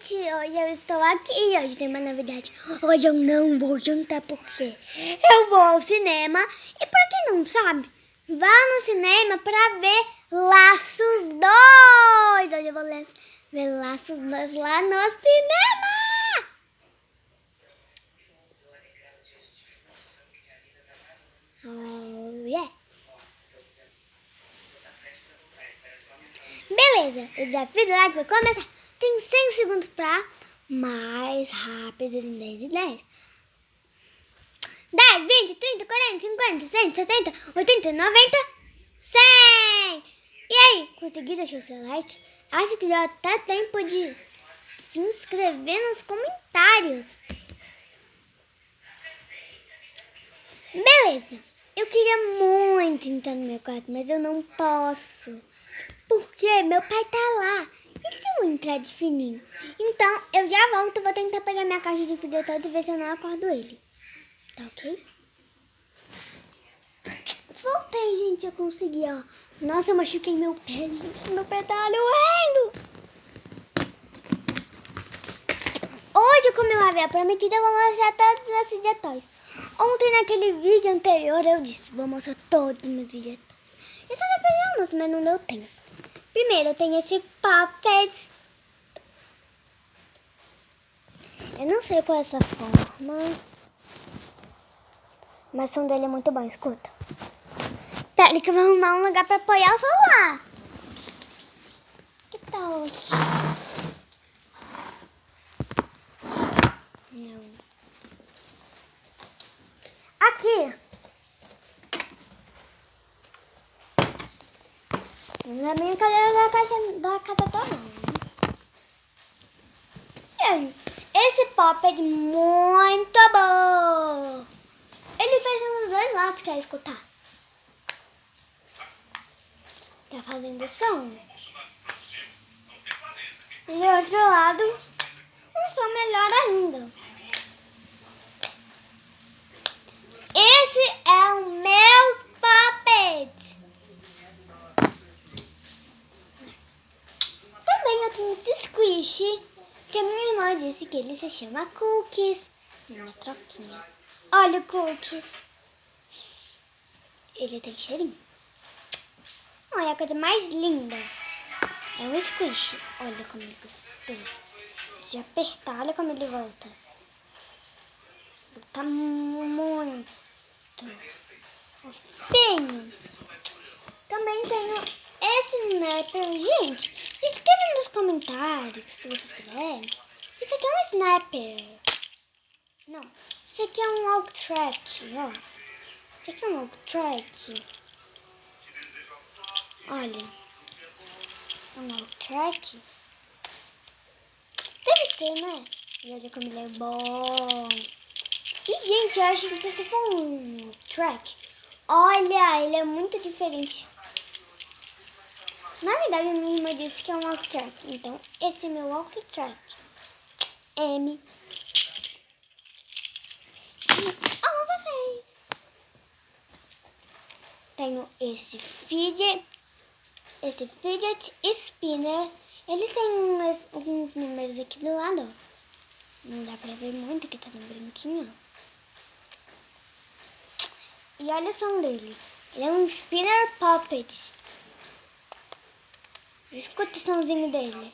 gente, hoje eu estou aqui e hoje tem uma novidade. Hoje eu não vou jantar porque eu vou ao cinema e pra quem não sabe, vá no cinema pra ver Laços 2. Hoje eu vou ver Laços 2 lá no cinema. Oh, yeah. Beleza, o desafio do like vai começar. Tem 100 segundos pra mais rápido em 10 e 10. 10, 20, 30, 40, 50, 60, 70, 80, 90, 100. E aí, conseguiu deixar o seu like? Acho que já tá tempo de se inscrever nos comentários. Beleza, eu queria muito entrar no meu quarto, mas eu não posso. Porque meu pai tá lá. E se eu entrar de fininho? Então, eu já volto. Vou tentar pegar minha caixa de fio todo e ver se eu não acordo ele. Tá ok? Voltei, gente. Eu consegui, ó. Nossa, eu machuquei meu pé, gente. Meu pé tá doendo. Hoje eu comi uma aveia prometida. Eu vou mostrar todos os meus vegetais. Ontem, naquele vídeo anterior, eu disse: vou mostrar todos os meus vegetais. Eu só depois de almoço, mas não deu tempo. Primeiro, eu tenho esse Puppet. Eu não sei qual é essa forma, mas o som dele é muito bom, escuta. Pera que eu vou arrumar um lugar pra apoiar o celular. Que tal aqui? Não. Aqui. Não é minha cadeira da casa toda. E aí? Esse pop é muito bom. Ele fez nos dois lados, quer escutar? Tá fazendo som. E do outro lado, um som melhor ainda. Esse é o meu puppet. Também eu tenho esse squish, que a minha irmã disse que ele se chama Cookies. Minha troquinha. Olha o Cookies. Ele tem cheirinho. Olha a coisa mais linda. É um squish. Olha como ele gostoso. De apertar, olha como ele volta. Tá muito fofinho. Também tenho esse snapper. Gente, escreva nos comentários, se vocês puderem. Isso aqui é um snapper. Não, isso aqui é um walk track, ó. Isso aqui é um walk track. Olha. É um walk track. Deve ser, né? E olha como ele é bom. E, gente, eu acho que se for um track, olha, ele é muito diferente. Na verdade, a minha irmã disse que é um walk track. Então, esse é meu walk track. M. Amo vocês. Tenho esse fidget spinner. Eles têm alguns números aqui do lado, ó. Não dá pra ver muito, que tá no branquinho. E olha o som dele. Ele é um spinner puppet. Escuta o somzinho dele.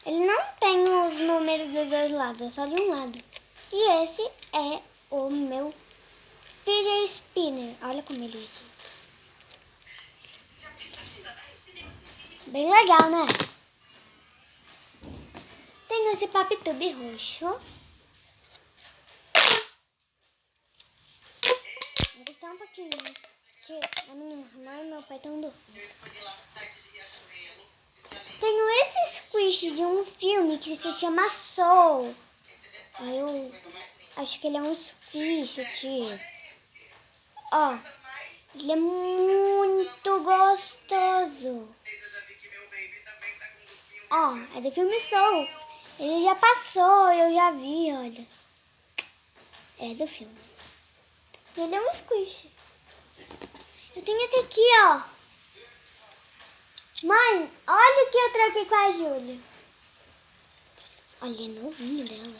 Ele não tem os números dos dois lados, é só de um lado. E esse é o meu fidget spinner. Olha como ele é. Bem legal, né? Tenho esse PopTube roxo. Vou só um pouquinho, que a minha irmã e meu pai estão dormindo. Tenho esse squish de um filme que se chama Soul. Eu acho que ele é um squish, tio. Ó, ele é muito gostoso. Ó, é do filme Soul. Ele já passou, eu já vi, olha. É do filme. Ele é um squish. Eu tenho esse aqui, ó. Mãe, olha o que eu troquei com a Júlia. Olha, novinho dela.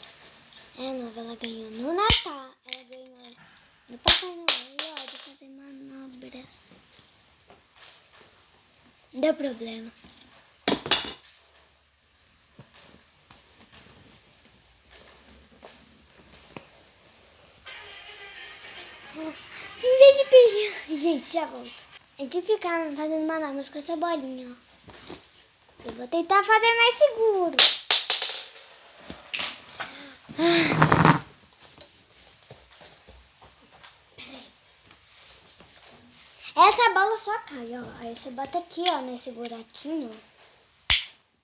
É nova, ela ganhou no Natal. Ela ganhou no Papai Noel. E ó, de fazer manobras. Deu problema. Em vez de pedir... Gente, já volto. A gente fica fazendo manobras com essa bolinha, ó. Eu vou tentar fazer mais seguro. Essa bola só cai, ó. Aí você bota aqui, ó, nesse buraquinho.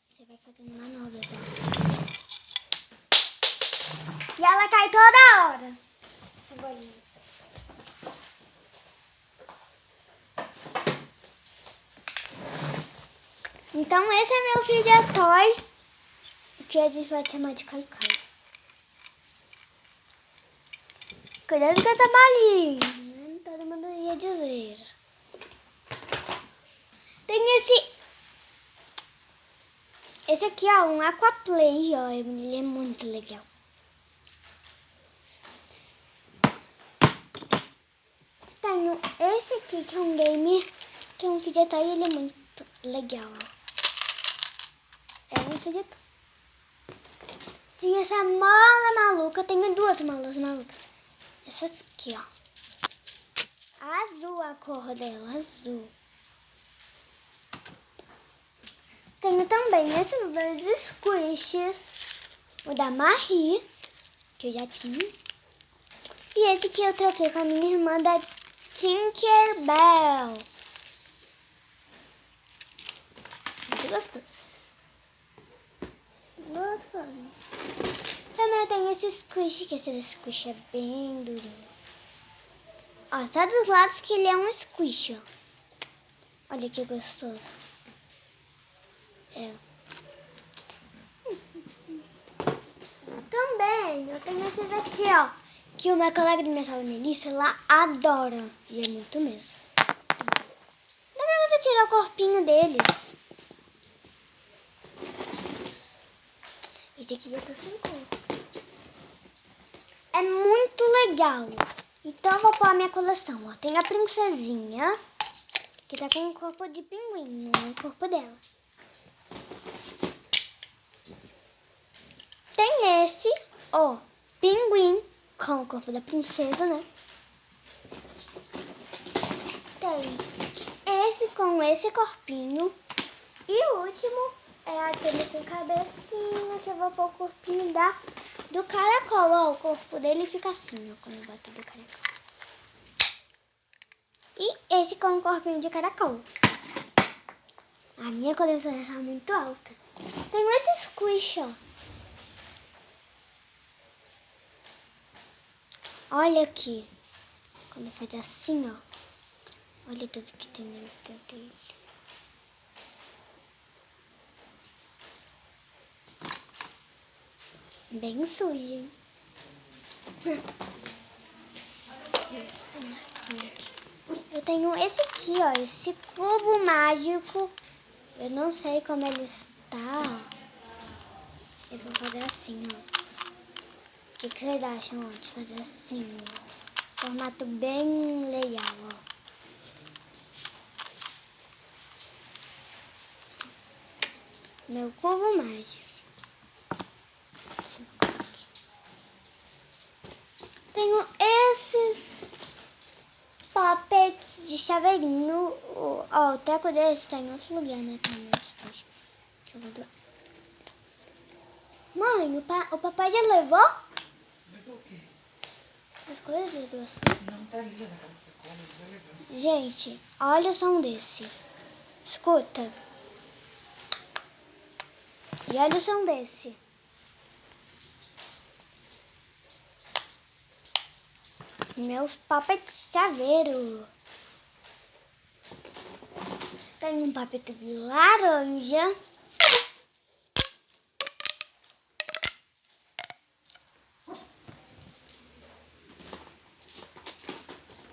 Você vai fazendo manobras, ó. E ela cai toda hora. Essa bolinha. Então esse é meu fio de toy, que a gente vai chamar de cai-cai. Cuidado com essa bolinha, né? Todo mundo ia dizer. Tem esse aqui, ó, um Aquaplay, ó, ele é muito legal. Tenho esse aqui, que é um game, que é um fio de toy, ele é muito legal, ó. É um fio de toy. Tem essa mala maluca, tenho duas malas malucas. Essas aqui, ó. Azul a cor dela, azul. Tenho também esses dois squishes. O da Marie, que eu já tinha. E esse que eu troquei com a minha irmã da Tinkerbell. Muito gostoso. Gostoso. Também eu tenho esse squish, que esse squish é bem durinho. Ó, só dos lados que ele é um squish, ó. Olha que gostoso. É. Também eu tenho esses aqui, ó. Que uma colega de minha sala, Melissa, ela adora. E é muito mesmo. Dá pra você tirar o corpinho deles. Esse aqui já tá sem cor. É muito legal. Então eu vou pôr a minha coleção, ó. Tem a princesinha, que tá com o corpo de pinguim no corpo dela. Tem esse, ó, pinguim com o corpo da princesa, né? Tem esse com esse corpinho. E o último é aquele sem cabecinha, que eu vou pôr o corpinho do caracol. Ó, o corpo dele fica assim, ó, quando eu boto do caracol. E esse com o corpinho de caracol. A minha coleção está muito alta. Tenho esse squish, ó. Olha aqui. Quando faz assim, ó. Olha tudo que tem dentro dele. Bem sujo, hein? Eu tenho esse aqui, ó. Esse cubo mágico. Eu não sei como ele está. Eu vou fazer assim, ó. O que vocês acham, ó, de fazer assim, ó? Formato bem legal, ó. Meu cubo mágico. Tenho esses puppets de chaveirinho. Ó, o teco desse tá em outro lugar, né? Tá no estúdio. Que eu vou doar. Mãe, o papai já levou? Levou o quê? As coisas de doação. Não, tá ali naquela sacola, já levou. Gente, olha o som desse. Escuta. E olha o som desse. Meus puppets chaveiro. Tem um puppet laranja.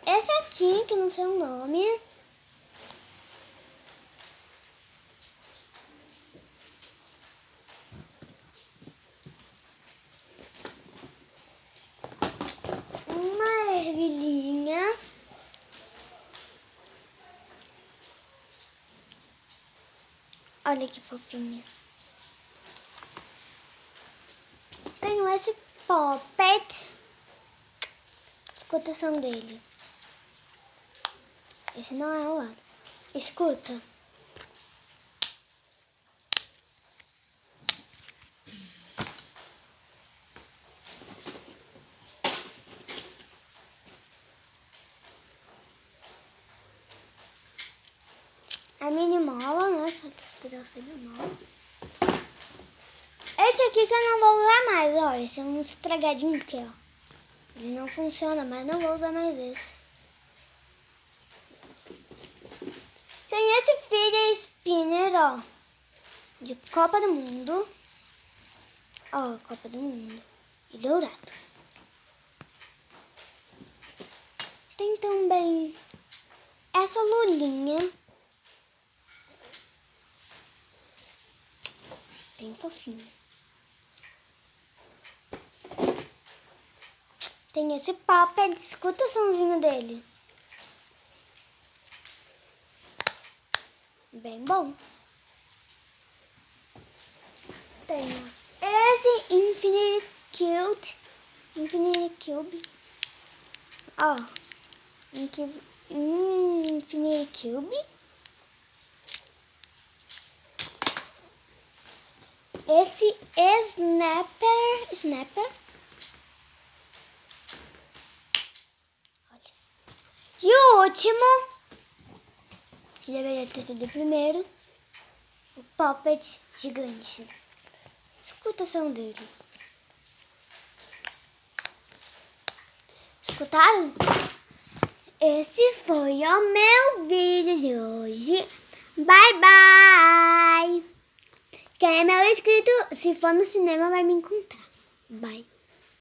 Esse aqui, que não sei o nome. Olha que fofinha. Tenho esse Poppet. Escuta o som dele. Esse não é o lado. Escuta. A minimola, né? Essa inspiração minimola. Esse aqui que eu não vou usar mais, ó. Esse é um estragadinho porque, ó. Ele não funciona, mas não vou usar mais esse. Tem esse fidget spinner, ó. De Copa do Mundo. Ó, Copa do Mundo. E dourado. Tem também essa lulinha. Bem fofinho. Tem esse Poppet, escuta o somzinho dele. Bem bom. Tem esse Infinity Cube. Ó. Infinity Cube. Esse Snapper. Olha. E o último, que deveria ter sido o primeiro, o Poppet gigante. Escuta o som dele. Escutaram? Esse foi o meu vídeo de hoje. Bye, bye! Quem é meu inscrito, se for no cinema, vai me encontrar. Bye.